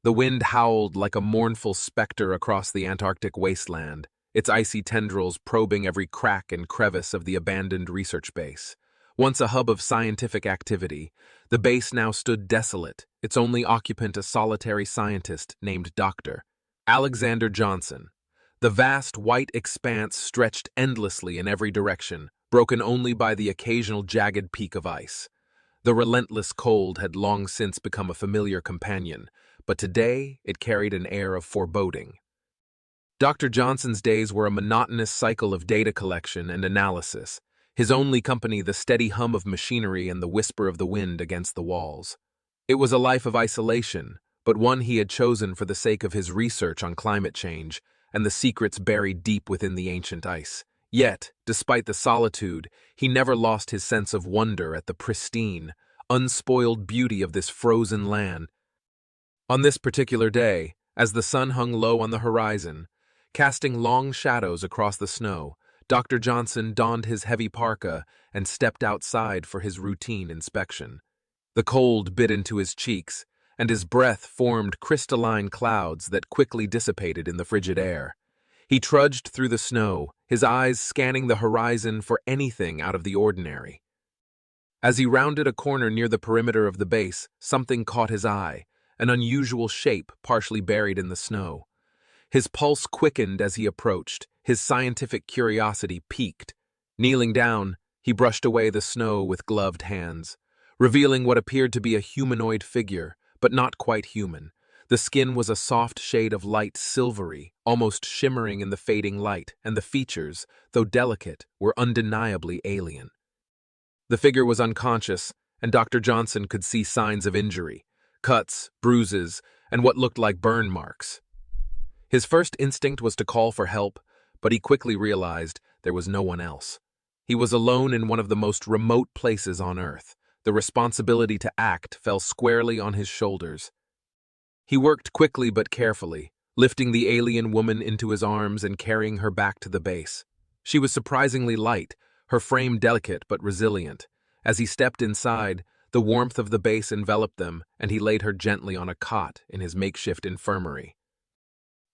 The wind howled like a mournful specter across the Antarctic wasteland, its icy tendrils probing every crack and crevice of the abandoned research base. Once a hub of scientific activity, the base now stood desolate, its only occupant a solitary scientist named Dr. Alexander Johnson. The vast white expanse stretched endlessly in every direction, broken only by the occasional jagged peak of ice. The relentless cold had long since become a familiar companion, but today it carried an air of foreboding. Dr. Johnson's days were a monotonous cycle of data collection and analysis, his only company the steady hum of machinery and the whisper of the wind against the walls. It was a life of isolation, but one he had chosen for the sake of his research on climate change and the secrets buried deep within the ancient ice. Yet, despite the solitude, he never lost his sense of wonder at the pristine, unspoiled beauty of this frozen land. On this particular day, as the sun hung low on the horizon, casting long shadows across the snow, Dr. Johnson donned his heavy parka and stepped outside for his routine inspection. The cold bit into his cheeks, and his breath formed crystalline clouds that quickly dissipated in the frigid air. He trudged through the snow, his eyes scanning the horizon for anything out of the ordinary. As he rounded a corner near the perimeter of the base, something caught his eye, an unusual shape partially buried in the snow. His pulse quickened as he approached, his scientific curiosity piqued. Kneeling down, he brushed away the snow with gloved hands, revealing what appeared to be a humanoid figure, but not quite human. The skin was a soft shade of light silvery, almost shimmering in the fading light, and the features, though delicate, were undeniably alien. The figure was unconscious, and Dr. Johnson could see signs of injury, cuts, bruises, and what looked like burn marks. His first instinct was to call for help, but he quickly realized there was no one else. He was alone in one of the most remote places on Earth. The responsibility to act fell squarely on his shoulders. He worked quickly but carefully, lifting the alien woman into his arms and carrying her back to the base. She was surprisingly light, her frame delicate but resilient. As he stepped inside, the warmth of the base enveloped them, and he laid her gently on a cot in his makeshift infirmary.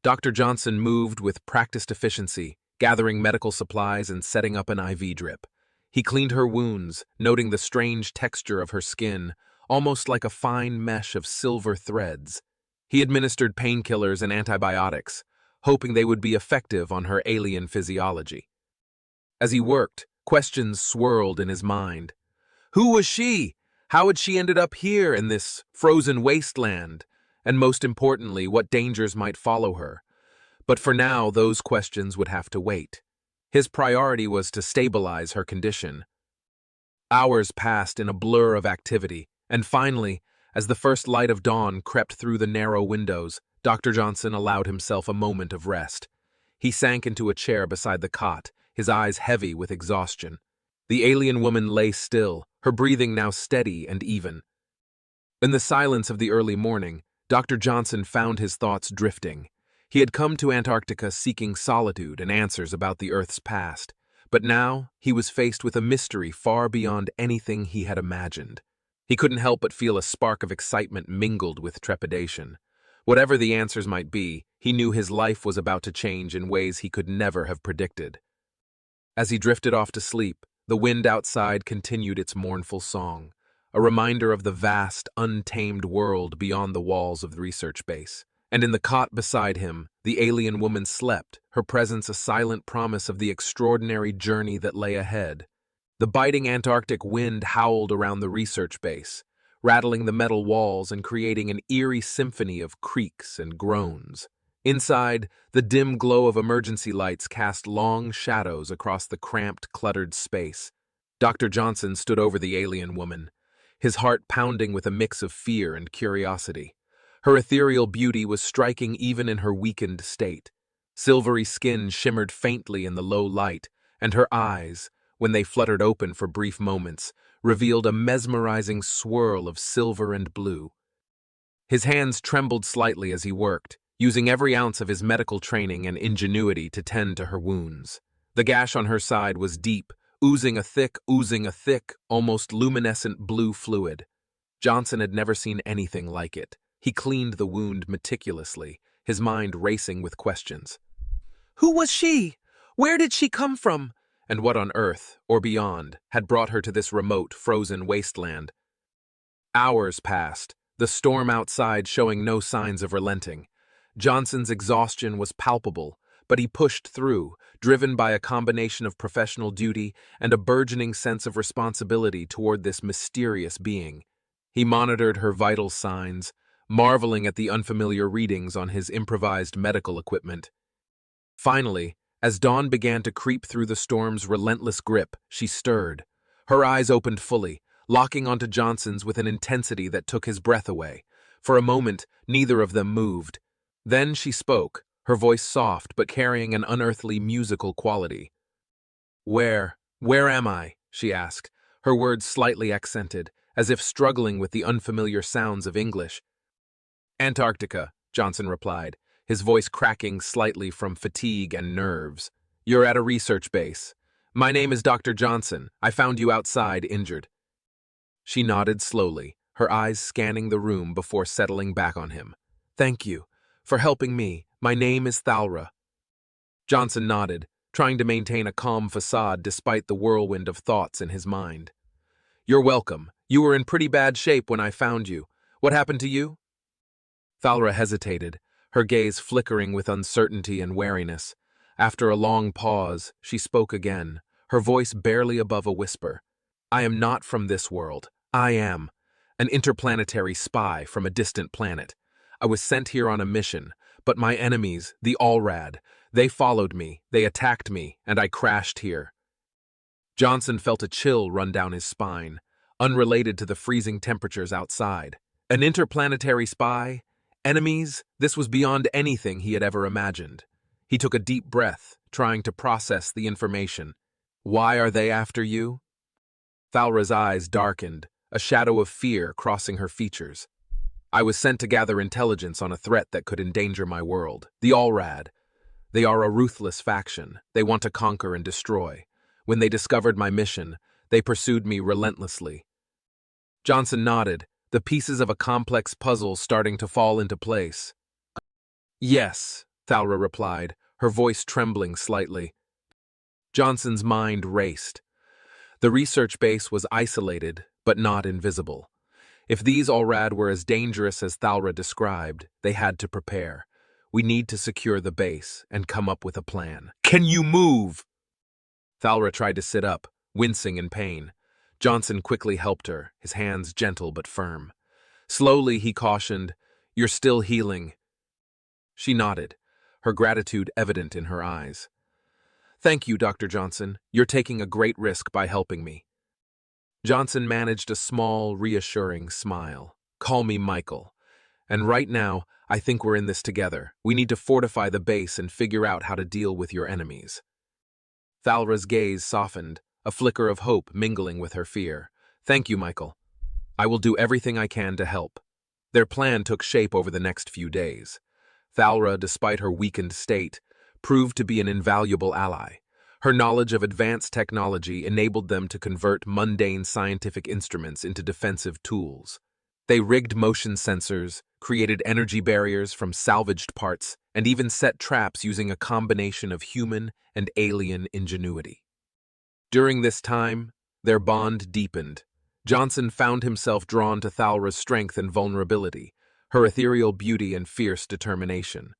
Dr. Johnson moved with practiced efficiency, gathering medical supplies and setting up an IV drip. He cleaned her wounds, noting the strange texture of her skin, almost like a fine mesh of silver threads. He administered painkillers and antibiotics, hoping they would be effective on her alien physiology. As he worked, questions swirled in his mind. Who was she? How had she ended up here in this frozen wasteland? And most importantly, what dangers might follow her? But for now, those questions would have to wait. His priority was to stabilize her condition. Hours passed in a blur of activity, and finally, as the first light of dawn crept through the narrow windows, Dr. Johnson allowed himself a moment of rest. He sank into a chair beside the cot, his eyes heavy with exhaustion. The alien woman lay still, her breathing now steady and even. In the silence of the early morning, Dr. Johnson found his thoughts drifting. He had come to Antarctica seeking solitude and answers about the Earth's past, but now he was faced with a mystery far beyond anything he had imagined. He couldn't help but feel a spark of excitement mingled with trepidation. Whatever the answers might be, he knew his life was about to change in ways he could never have predicted. As he drifted off to sleep, the wind outside continued its mournful song, a reminder of the vast, untamed world beyond the walls of the research base. And in the cot beside him, the alien woman slept, her presence a silent promise of the extraordinary journey that lay ahead. The biting Antarctic wind howled around the research base, rattling the metal walls and creating an eerie symphony of creaks and groans. Inside, the dim glow of emergency lights cast long shadows across the cramped, cluttered space. Dr. Johnson stood over the alien woman, his heart pounding with a mix of fear and curiosity. Her ethereal beauty was striking even in her weakened state. Silvery skin shimmered faintly in the low light, and her eyes, when they fluttered open for brief moments, revealed a mesmerizing swirl of silver and blue. His hands trembled slightly as he worked, using every ounce of his medical training and ingenuity to tend to her wounds. The gash on her side was deep, oozing a thick, almost luminescent blue fluid. Johnson had never seen anything like it. He cleaned the wound meticulously, his mind racing with questions. Who was she? Where did she come from? And what on earth, or beyond, had brought her to this remote, frozen wasteland? Hours passed, the storm outside showing no signs of relenting. Johnson's exhaustion was palpable, but he pushed through, driven by a combination of professional duty and a burgeoning sense of responsibility toward this mysterious being. He monitored her vital signs, marveling at the unfamiliar readings on his improvised medical equipment. Finally, as dawn began to creep through the storm's relentless grip, she stirred. Her eyes opened fully, locking onto Johnson's with an intensity that took his breath away. For a moment, neither of them moved. Then she spoke, her voice soft but carrying an unearthly musical quality. Where am I?" she asked, her words slightly accented, as if struggling with the unfamiliar sounds of English. Antarctica, Johnson replied, his voice cracking slightly from fatigue and nerves. You're at a research base. My name is Dr. Johnson. I found you outside, injured. She nodded slowly, her eyes scanning the room before settling back on him. Thank you for helping me. My name is Thalra. Johnson nodded, trying to maintain a calm facade despite the whirlwind of thoughts in his mind. You're welcome. You were in pretty bad shape when I found you. What happened to you? Thalra hesitated, her gaze flickering with uncertainty and wariness. After a long pause, she spoke again, her voice barely above a whisper. I am not from this world. I am an interplanetary spy from a distant planet. I was sent here on a mission, but my enemies, the Allrad, they followed me, they attacked me, and I crashed here. Johnson felt a chill run down his spine, unrelated to the freezing temperatures outside. An interplanetary spy? Enemies? This was beyond anything he had ever imagined. He took a deep breath, trying to process the information. Why are they after you? Thalra's eyes darkened, a shadow of fear crossing her features. I was sent to gather intelligence on a threat that could endanger my world. The Allrad. They are a ruthless faction. They want to conquer and destroy. When they discovered my mission, they pursued me relentlessly. Johnson nodded, the pieces of a complex puzzle starting to fall into place. Yes, Thalra replied, her voice trembling slightly. Johnson's mind raced. The research base was isolated, but not invisible. If these Allrad were as dangerous as Thalra described, they had to prepare. We need to secure the base and come up with a plan. Can you move? Thalra tried to sit up, wincing in pain. Johnson quickly helped her, his hands gentle but firm. Slowly, he cautioned, You're still healing. She nodded, her gratitude evident in her eyes. Thank you, Dr. Johnson. You're taking a great risk by helping me. Johnson managed a small, reassuring smile. Call me Michael. And right now, I think we're in this together. We need to fortify the base and figure out how to deal with your enemies. Thalra's gaze softened, a flicker of hope mingling with her fear. Thank you, Michael. I will do everything I can to help. Their plan took shape over the next few days. Thalra, despite her weakened state, proved to be an invaluable ally. Her knowledge of advanced technology enabled them to convert mundane scientific instruments into defensive tools. They rigged motion sensors, created energy barriers from salvaged parts, and even set traps using a combination of human and alien ingenuity. During this time, their bond deepened. Johnson found himself drawn to Thalra's strength and vulnerability, her ethereal beauty and fierce determination.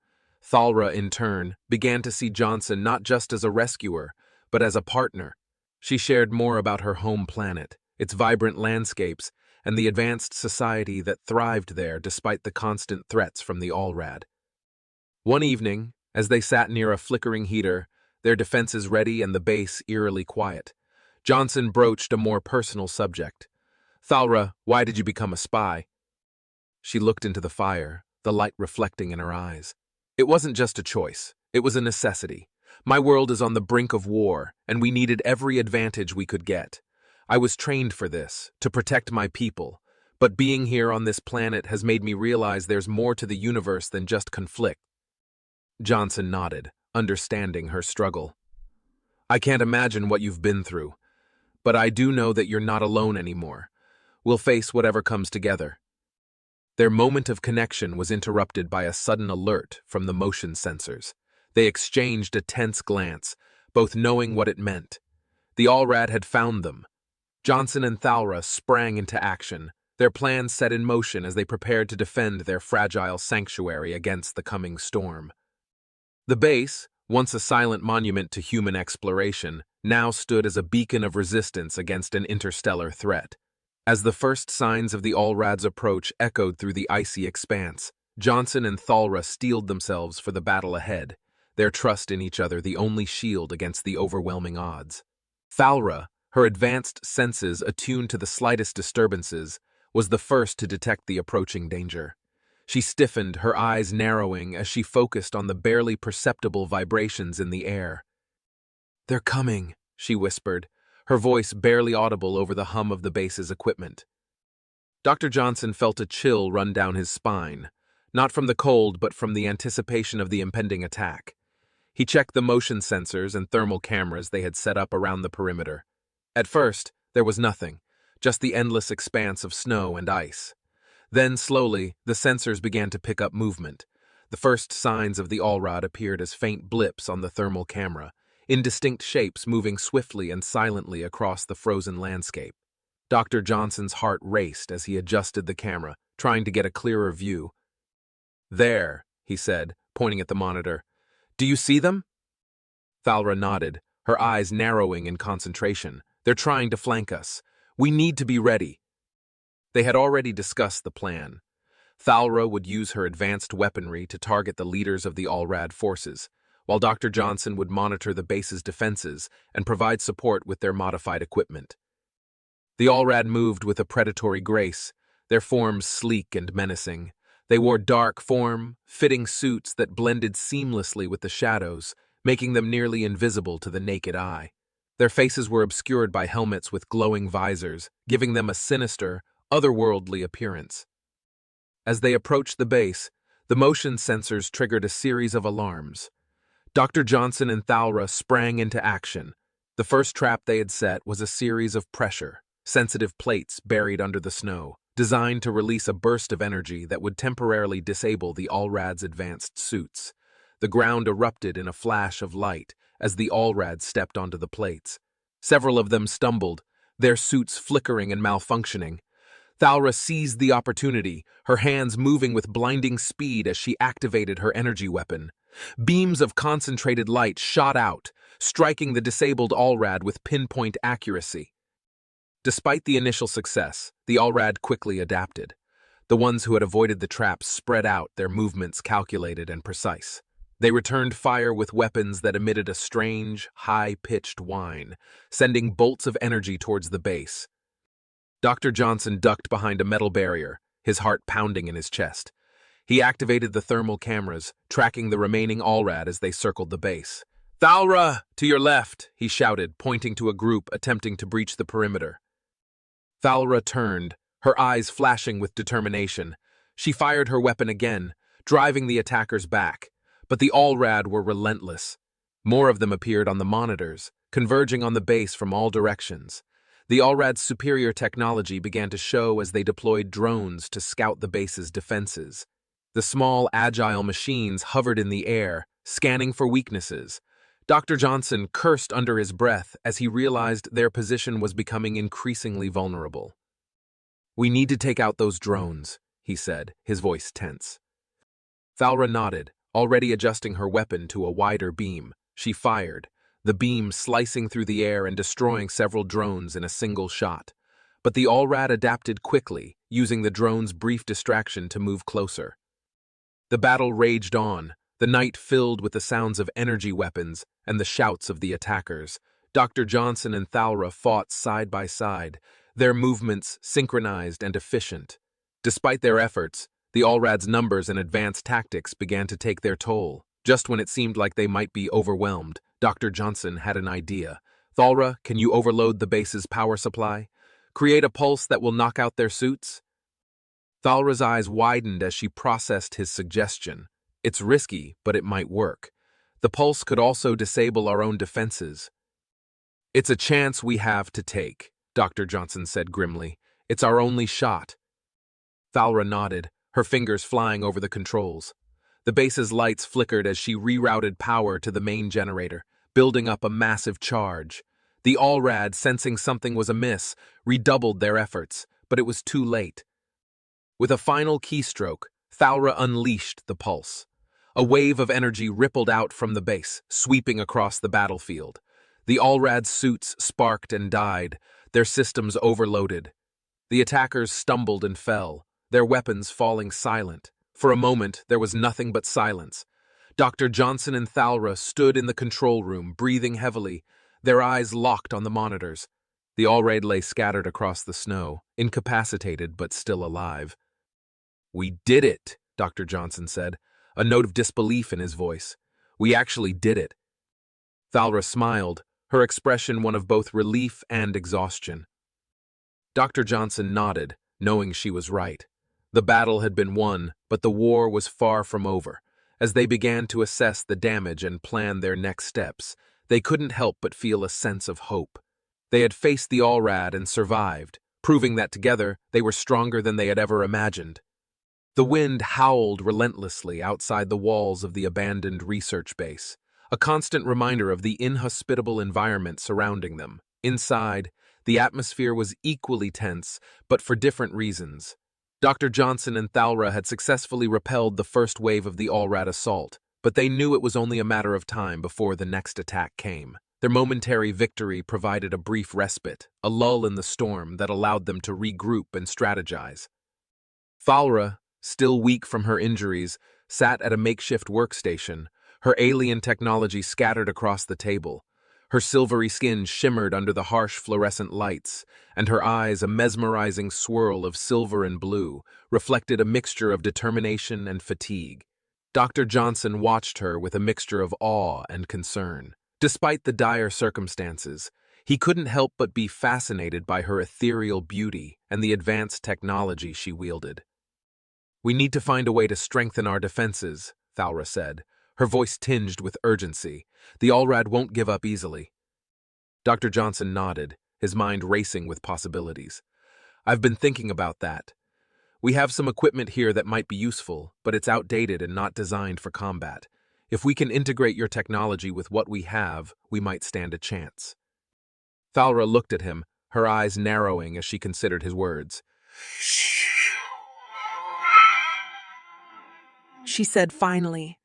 Thalra, in turn, began to see Johnson not just as a rescuer, but as a partner. She shared more about her home planet, its vibrant landscapes, and the advanced society that thrived there despite the constant threats from the Allrad. One evening, as they sat near a flickering heater, their defenses ready and the base eerily quiet, Johnson broached a more personal subject. Thalra, why did you become a spy? She looked into the fire, the light reflecting in her eyes. It wasn't just a choice, it was a necessity. My world is on the brink of war, and we needed every advantage we could get. I was trained for this, to protect my people, but being here on this planet has made me realize there's more to the universe than just conflict. Johnson nodded, understanding her struggle. I can't imagine what you've been through, but I do know that you're not alone anymore. We'll face whatever comes together. Their moment of connection was interrupted by a sudden alert from the motion sensors. They exchanged a tense glance, both knowing what it meant. The Allrad had found them. Johnson and Thalra sprang into action, their plans set in motion as they prepared to defend their fragile sanctuary against the coming storm. The base, once a silent monument to human exploration, now stood as a beacon of resistance against an interstellar threat. As the first signs of the Allrad's approach echoed through the icy expanse, Johnson and Thalra steeled themselves for the battle ahead, their trust in each other the only shield against the overwhelming odds. Thalra, her advanced senses attuned to the slightest disturbances, was the first to detect the approaching danger. She stiffened, her eyes narrowing as she focused on the barely perceptible vibrations in the air. "They're coming," she whispered, her voice barely audible over the hum of the base's equipment. Dr. Johnson felt a chill run down his spine, not from the cold but from the anticipation of the impending attack. He checked the motion sensors and thermal cameras they had set up around the perimeter. At first, there was nothing, just the endless expanse of snow and ice. Then, slowly, the sensors began to pick up movement. The first signs of the Allrad appeared as faint blips on the thermal camera, indistinct shapes moving swiftly and silently across the frozen landscape. Dr. Johnson's heart raced as he adjusted the camera, trying to get a clearer view. "There," he said, pointing at the monitor. "Do you see them?" Thalra nodded, her eyes narrowing in concentration. "They're trying to flank us. We need to be ready." They had already discussed the plan. Thalra would use her advanced weaponry to target the leaders of the Allrad forces, while Dr. Johnson would monitor the base's defenses and provide support with their modified equipment. The Allrad moved with a predatory grace, their forms sleek and menacing. They wore dark, form-fitting suits that blended seamlessly with the shadows, making them nearly invisible to the naked eye. Their faces were obscured by helmets with glowing visors, giving them a sinister, otherworldly appearance. As they approached the base, the motion sensors triggered a series of alarms. Dr. Johnson and Thalra sprang into action. The first trap they had set was a series of pressure-sensitive plates buried under the snow, designed to release a burst of energy that would temporarily disable the Allrad's advanced suits. The ground erupted in a flash of light as the Allrad stepped onto the plates. Several of them stumbled, their suits flickering and malfunctioning. Thalra seized the opportunity, her hands moving with blinding speed as she activated her energy weapon. Beams of concentrated light shot out, striking the disabled Allrad with pinpoint accuracy. Despite the initial success, the Allrad quickly adapted. The ones who had avoided the traps spread out, their movements calculated and precise. They returned fire with weapons that emitted a strange, high-pitched whine, sending bolts of energy towards the base. Dr. Johnson ducked behind a metal barrier, his heart pounding in his chest. He activated the thermal cameras, tracking the remaining Allrad as they circled the base. "Thalra, to your left," he shouted, pointing to a group attempting to breach the perimeter. Thalra turned, her eyes flashing with determination. She fired her weapon again, driving the attackers back. But the Allrad were relentless. More of them appeared on the monitors, converging on the base from all directions. The Allrad's superior technology began to show as they deployed drones to scout the base's defenses. The small, agile machines hovered in the air, scanning for weaknesses. Dr. Johnson cursed under his breath as he realized their position was becoming increasingly vulnerable. "We need to take out those drones," he said, his voice tense. Thalra nodded, already adjusting her weapon to a wider beam. She fired, the beam slicing through the air and destroying several drones in a single shot. But the Allrad adapted quickly, using the drone's brief distraction to move closer. The battle raged on, the night filled with the sounds of energy weapons and the shouts of the attackers. Dr. Johnson and Thalra fought side by side, their movements synchronized and efficient. Despite their efforts, the Allrad's numbers and advanced tactics began to take their toll. Just when it seemed like they might be overwhelmed, Dr. Johnson had an idea. "Thalra, can you overload the base's power supply? Create a pulse that will knock out their suits?" Thalra's eyes widened as she processed his suggestion. It's risky, but it might work. The pulse could also disable our own defenses. "It's a chance we have to take," Dr. Johnson said grimly. "It's our only shot." Thalra nodded, her fingers flying over the controls. The base's lights flickered as she rerouted power to the main generator, building up a massive charge. The Allrad, sensing something was amiss, redoubled their efforts, but it was too late. With a final keystroke, Thalra unleashed the pulse. A wave of energy rippled out from the base, sweeping across the battlefield. The Allrad's suits sparked and died, their systems overloaded. The attackers stumbled and fell, their weapons falling silent. For a moment, there was nothing but silence. Dr. Johnson and Thalra stood in the control room, breathing heavily, their eyes locked on the monitors. The Allrad lay scattered across the snow, incapacitated but still alive. "We did it," Dr. Johnson said, a note of disbelief in his voice. "We actually did it." Thalra smiled, her expression one of both relief and exhaustion. Dr. Johnson nodded, knowing she was right. The battle had been won, but the war was far from over. As they began to assess the damage and plan their next steps, they couldn't help but feel a sense of hope. They had faced the Allrad and survived, proving that together they were stronger than they had ever imagined. The wind howled relentlessly outside the walls of the abandoned research base, a constant reminder of the inhospitable environment surrounding them. Inside, the atmosphere was equally tense, but for different reasons. Dr. Johnson and Thalra had successfully repelled the first wave of the Allrad assault, but they knew it was only a matter of time before the next attack came. Their momentary victory provided a brief respite, a lull in the storm that allowed them to regroup and strategize. Thalra, still weak from her injuries, sat at a makeshift workstation, her alien technology scattered across the table. Her silvery skin shimmered under the harsh fluorescent lights, and her eyes, a mesmerizing swirl of silver and blue, reflected a mixture of determination and fatigue. Dr. Johnson watched her with a mixture of awe and concern. Despite the dire circumstances, he couldn't help but be fascinated by her ethereal beauty and the advanced technology she wielded. "We need to find a way to strengthen our defenses," Thalra said, her voice tinged with urgency. "The Allrad won't give up easily." Dr. Johnson nodded, his mind racing with possibilities. "I've been thinking about that. We have some equipment here that might be useful, but it's outdated and not designed for combat. If we can integrate your technology with what we have, we might stand a chance." Thalra looked at him, her eyes narrowing as she considered his words. She said finally.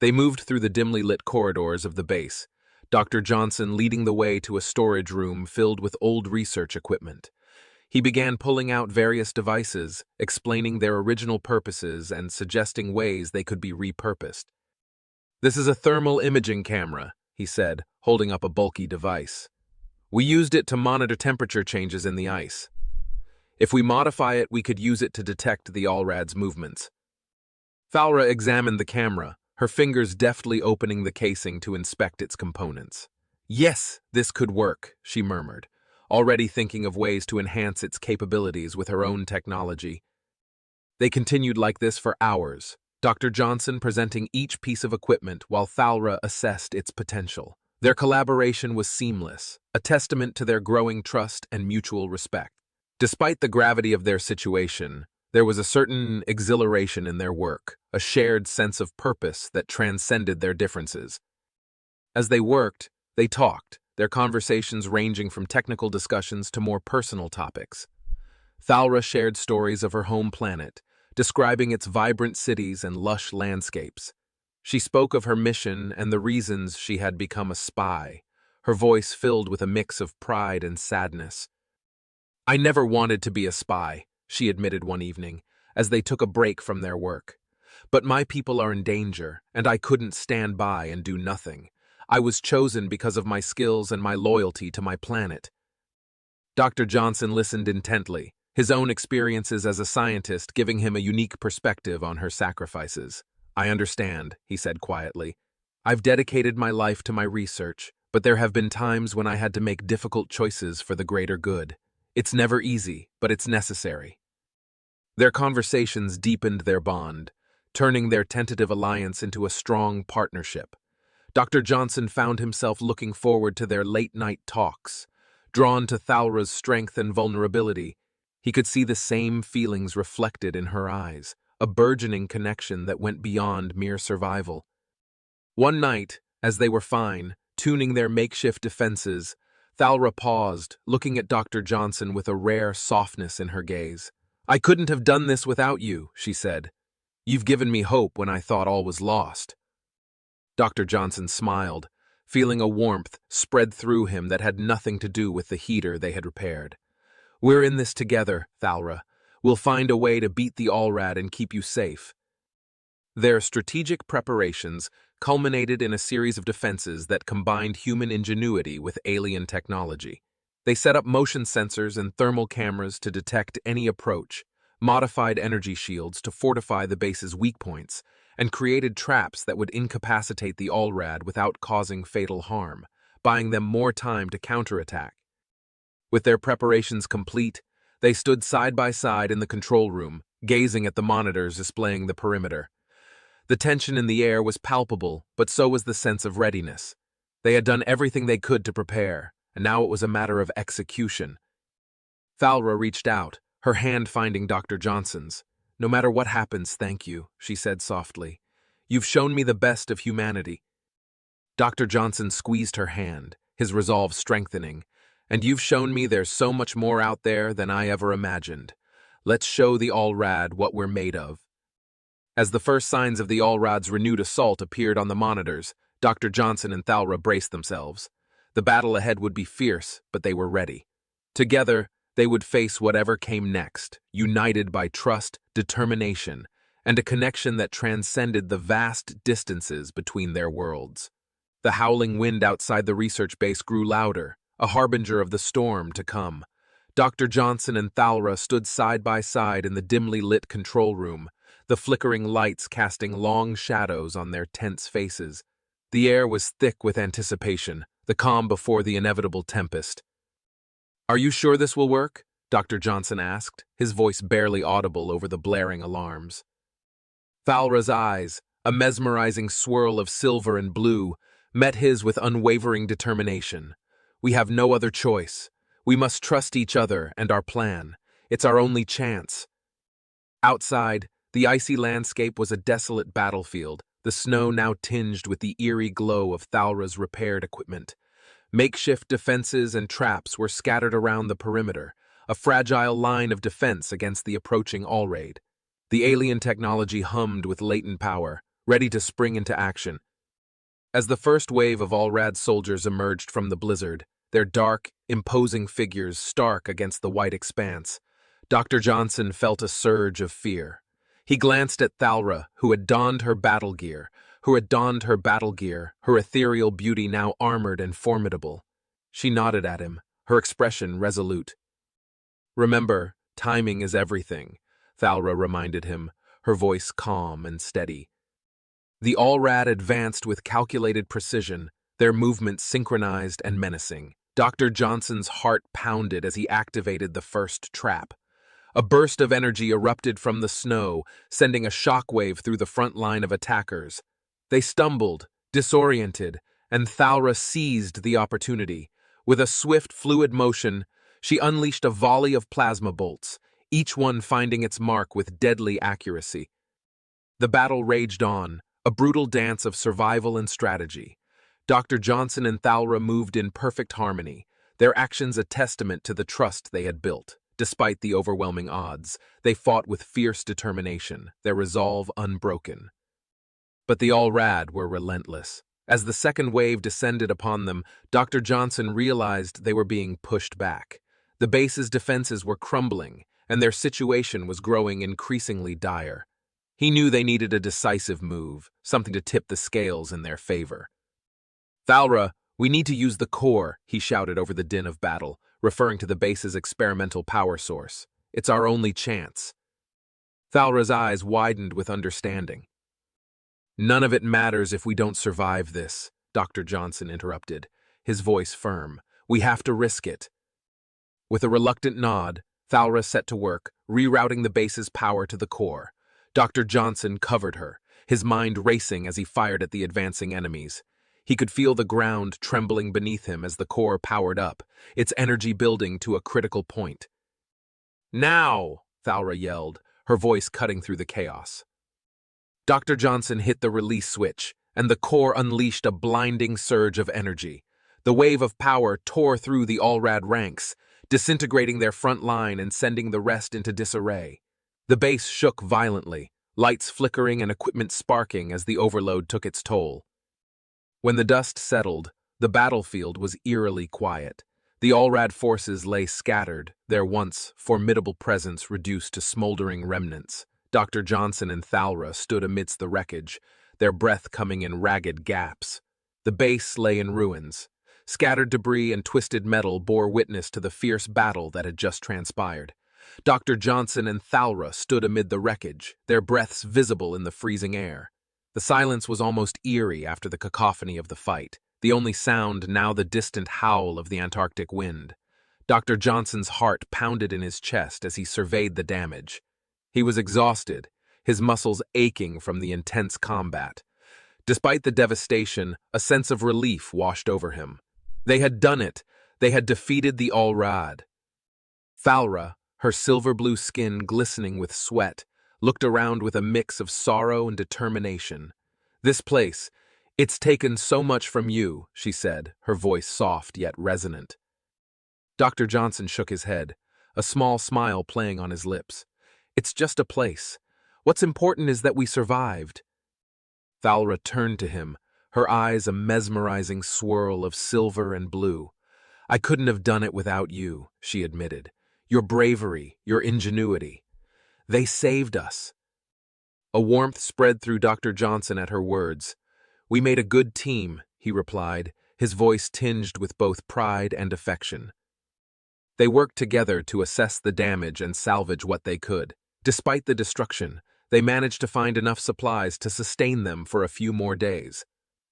They moved through the dimly lit corridors of the base, Dr. Johnson leading the way to a storage room filled with old research equipment. He began pulling out various devices, explaining their original purposes and suggesting ways they could be repurposed. "This is a thermal imaging camera," he said, holding up a bulky device. "We used it to monitor temperature changes in the ice. If we modify it, we could use it to detect the Allrad's movements." Thalra examined the camera, her fingers deftly opening the casing to inspect its components. "Yes, this could work," she murmured, already thinking of ways to enhance its capabilities with her own technology. They continued like this for hours, Dr. Johnson presenting each piece of equipment while Thalra assessed its potential. Their collaboration was seamless, a testament to their growing trust and mutual respect. Despite the gravity of their situation, there was a certain exhilaration in their work, a shared sense of purpose that transcended their differences. As they worked, they talked, their conversations ranging from technical discussions to more personal topics. Thalra shared stories of her home planet, describing its vibrant cities and lush landscapes. She spoke of her mission and the reasons she had become a spy, her voice filled with a mix of pride and sadness. "I never wanted to be a spy," she admitted one evening, as they took a break from their work. "But my people are in danger, and I couldn't stand by and do nothing. I was chosen because of my skills and my loyalty to my planet." Dr. Johnson listened intently, his own experiences as a scientist giving him a unique perspective on her sacrifices. "I understand," he said quietly. "I've dedicated my life to my research, but there have been times when I had to make difficult choices for the greater good. It's never easy, but it's necessary." Their conversations deepened their bond, turning their tentative alliance into a strong partnership. Dr. Johnson found himself looking forward to their late-night talks, drawn to Thalra's strength and vulnerability. He could see the same feelings reflected in her eyes, a burgeoning connection that went beyond mere survival. One night, as they were fine, tuning their makeshift defenses, Thalra paused, looking at Dr. Johnson with a rare softness in her gaze. "I couldn't have done this without you," she said. "You've given me hope when I thought all was lost." Dr. Johnson smiled, feeling a warmth spread through him that had nothing to do with the heater they had repaired. "We're in this together, Thalra. We'll find a way to beat the Allrad and keep you safe." Their strategic preparations culminated in a series of defenses that combined human ingenuity with alien technology. They set up motion sensors and thermal cameras to detect any approach, modified energy shields to fortify the base's weak points, and created traps that would incapacitate the Allrad without causing fatal harm, buying them more time to counterattack. With their preparations complete, they stood side by side in the control room, gazing at the monitors displaying the perimeter. The tension in the air was palpable, but so was the sense of readiness. They had done everything they could to prepare, and now it was a matter of execution. Thalra reached out, her hand finding Dr. Johnson's. "No matter what happens, thank you," she said softly. "You've shown me the best of humanity." Dr. Johnson squeezed her hand, his resolve strengthening. "And you've shown me there's so much more out there than I ever imagined. Let's show the Allrad what we're made of." As the first signs of the Allrad's renewed assault appeared on the monitors, Dr. Johnson and Thalra braced themselves. The battle ahead would be fierce, but they were ready. Together, they would face whatever came next, united by trust, determination, and a connection that transcended the vast distances between their worlds. The howling wind outside the research base grew louder, a harbinger of the storm to come. Dr. Johnson and Thalra stood side by side in the dimly lit control room, the flickering lights casting long shadows on their tense faces. The air was thick with anticipation, the calm before the inevitable tempest. "Are you sure this will work?" Dr. Johnson asked, his voice barely audible over the blaring alarms. Thalra's eyes, a mesmerizing swirl of silver and blue, met his with unwavering determination. "We have no other choice. We must trust each other and our plan. It's our only chance." Outside, the icy landscape was a desolate battlefield, the snow now tinged with the eerie glow of Thalra's repaired equipment. Makeshift defenses and traps were scattered around the perimeter, a fragile line of defense against the approaching Allraid. The alien technology hummed with latent power, ready to spring into action. As the first wave of Allrad soldiers emerged from the blizzard, their dark, imposing figures stark against the white expanse, Dr. Johnson felt a surge of fear. He glanced at Thalra, who had donned her battle gear, her ethereal beauty now armored and formidable. She nodded at him, her expression resolute. "Remember, timing is everything," Thalra reminded him, her voice calm and steady. The Allrad advanced with calculated precision, their movements synchronized and menacing. Dr. Johnson's heart pounded as he activated the first trap. A burst of energy erupted from the snow, sending a shockwave through the front line of attackers. They stumbled, disoriented, and Thalra seized the opportunity. With a swift, fluid motion, she unleashed a volley of plasma bolts, each one finding its mark with deadly accuracy. The battle raged on, a brutal dance of survival and strategy. Dr. Johnson and Thalra moved in perfect harmony, their actions a testament to the trust they had built. Despite the overwhelming odds, they fought with fierce determination, their resolve unbroken. But the Allrad were relentless. As the second wave descended upon them, Dr. Johnson realized they were being pushed back. The base's defenses were crumbling, and their situation was growing increasingly dire. He knew they needed a decisive move, something to tip the scales in their favor. "Thalra, we need to use the core," he shouted over the din of battle, referring to the base's experimental power source. "It's our only chance." Thalra's eyes widened with understanding. "None of it matters if we don't survive this," Dr. Johnson interrupted, his voice firm. "We have to risk it." With a reluctant nod, Thalra set to work, rerouting the base's power to the core. Dr. Johnson covered her, his mind racing as he fired at the advancing enemies. He could feel the ground trembling beneath him as the core powered up, its energy building to a critical point. Now! Thalra yelled, her voice cutting through the chaos. Dr. Johnson hit the release switch, and the core unleashed a blinding surge of energy. The wave of power tore through the Allrad ranks, disintegrating their front line and sending the rest into disarray. The base shook violently, lights flickering and equipment sparking as the overload took its toll. When the dust settled, the battlefield was eerily quiet. The Allrad forces lay scattered, their once formidable presence reduced to smoldering remnants. Dr. Johnson and Thalra stood amidst the wreckage, their breath coming in ragged gaps. The base lay in ruins. Scattered debris and twisted metal bore witness to the fierce battle that had just transpired. Dr. Johnson and Thalra stood amid the wreckage, their breaths visible in the freezing air. The silence was almost eerie after the cacophony of the fight, the only sound now the distant howl of the Antarctic wind. Dr. Johnson's heart pounded in his chest as he surveyed the damage. He was exhausted, his muscles aching from the intense combat. Despite the devastation, a sense of relief washed over him. They had done it. They had defeated the Allrad. Thalra, her silver-blue skin glistening with sweat, looked around with a mix of sorrow and determination. "This place, it's taken so much from you," she said, her voice soft yet resonant. Dr. Johnson shook his head, a small smile playing on his lips. "It's just a place. What's important is that we survived." Thalra turned to him, her eyes a mesmerizing swirl of silver and blue. "I couldn't have done it without you," she admitted. "Your bravery, your ingenuity. They saved us." A warmth spread through Dr. Johnson at her words. "We made a good team," he replied, his voice tinged with both pride and affection. They worked together to assess the damage and salvage what they could. Despite the destruction, they managed to find enough supplies to sustain them for a few more days.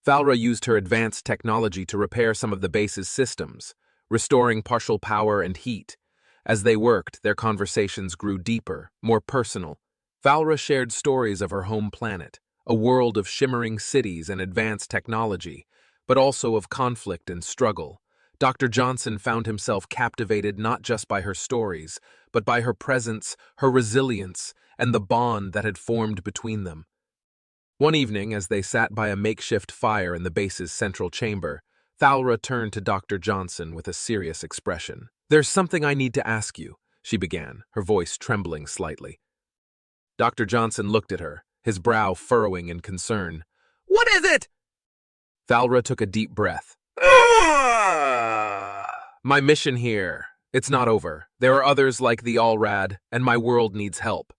Thalra used her advanced technology to repair some of the base's systems, restoring partial power and heat. As they worked, their conversations grew deeper, more personal. Thalra shared stories of her home planet, a world of shimmering cities and advanced technology, but also of conflict and struggle. Dr. Johnson found himself captivated not just by her stories, but by her presence, her resilience, and the bond that had formed between them. One evening, as they sat by a makeshift fire in the base's central chamber, Thalra turned to Dr. Johnson with a serious expression. "There's something I need to ask you," she began, her voice trembling slightly. Dr. Johnson looked at her, his brow furrowing in concern. "What is it?" Thalra took a deep breath. "My mission here, it's not over. There are others like the Allrad, and my world needs help.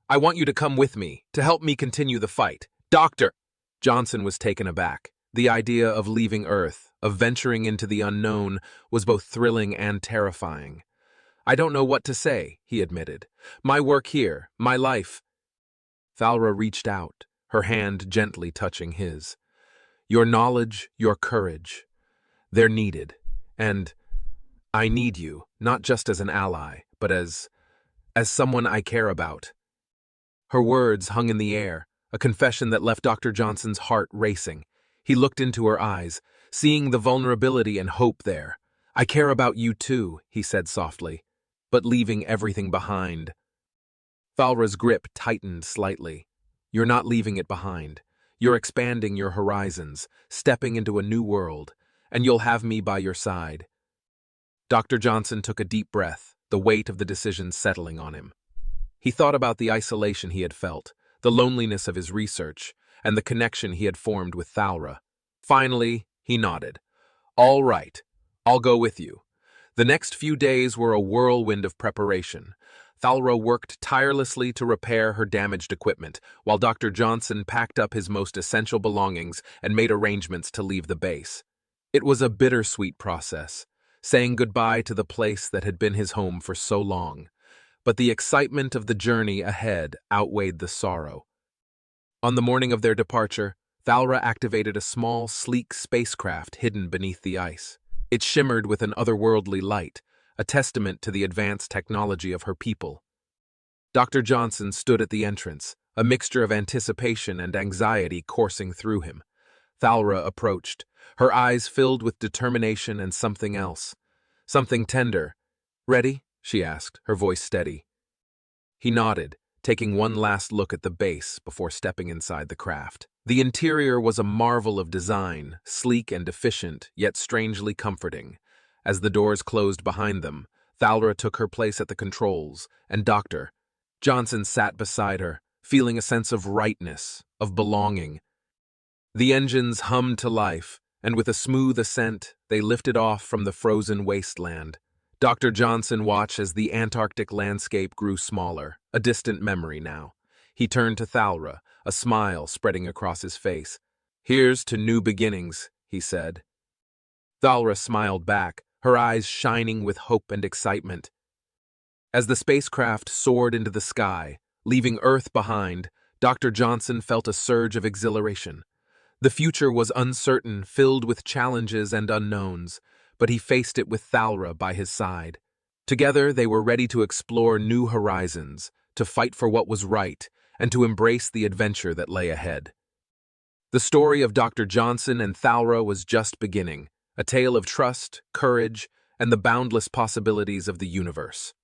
I want you to come with me, to help me continue the fight." "Doctor!" Johnson was taken aback. The idea of leaving Earth, of venturing into the unknown, was both thrilling and terrifying. "I don't know what to say," he admitted. "My work here, my life." Thalra reached out, her hand gently touching his. "Your knowledge, your courage, they're needed. And I need you, not just as an ally, but as someone I care about." Her words hung in the air, a confession that left Dr. Johnson's heart racing. He looked into her eyes, seeing the vulnerability and hope there. "I care about you too," he said softly, "but leaving everything behind." Thalra's grip tightened slightly. "You're not leaving it behind. You're expanding your horizons, stepping into a new world, and you'll have me by your side." Dr. Johnson took a deep breath, the weight of the decision settling on him. He thought about the isolation he had felt, the loneliness of his research, and the connection he had formed with Thalra. Finally, he nodded. "All right, I'll go with you." The next few days were a whirlwind of preparation. Thalra worked tirelessly to repair her damaged equipment, while Dr. Johnson packed up his most essential belongings and made arrangements to leave the base. It was a bittersweet process, saying goodbye to the place that had been his home for so long. But the excitement of the journey ahead outweighed the sorrow. On the morning of their departure, Thalra activated a small, sleek spacecraft hidden beneath the ice. It shimmered with an otherworldly light, a testament to the advanced technology of her people. Dr. Johnson stood at the entrance, a mixture of anticipation and anxiety coursing through him. Thalra approached, her eyes filled with determination and something else. Something tender. "Ready?" she asked, her voice steady. He nodded, taking one last look at the base before stepping inside the craft. The interior was a marvel of design, sleek and efficient, yet strangely comforting. As the doors closed behind them, Thalra took her place at the controls, and Dr. Johnson sat beside her, feeling a sense of rightness, of belonging. The engines hummed to life, and with a smooth ascent, they lifted off from the frozen wasteland. Dr. Johnson watched as the Antarctic landscape grew smaller, a distant memory now. He turned to Thalra, a smile spreading across his face. "Here's to new beginnings," he said. Thalra smiled back, her eyes shining with hope and excitement. As the spacecraft soared into the sky, leaving Earth behind, Dr. Johnson felt a surge of exhilaration. The future was uncertain, filled with challenges and unknowns, but he faced it with Thalra by his side. Together, they were ready to explore new horizons, to fight for what was right, and to embrace the adventure that lay ahead. The story of Dr. Johnson and Thalra was just beginning, a tale of trust, courage, and the boundless possibilities of the universe.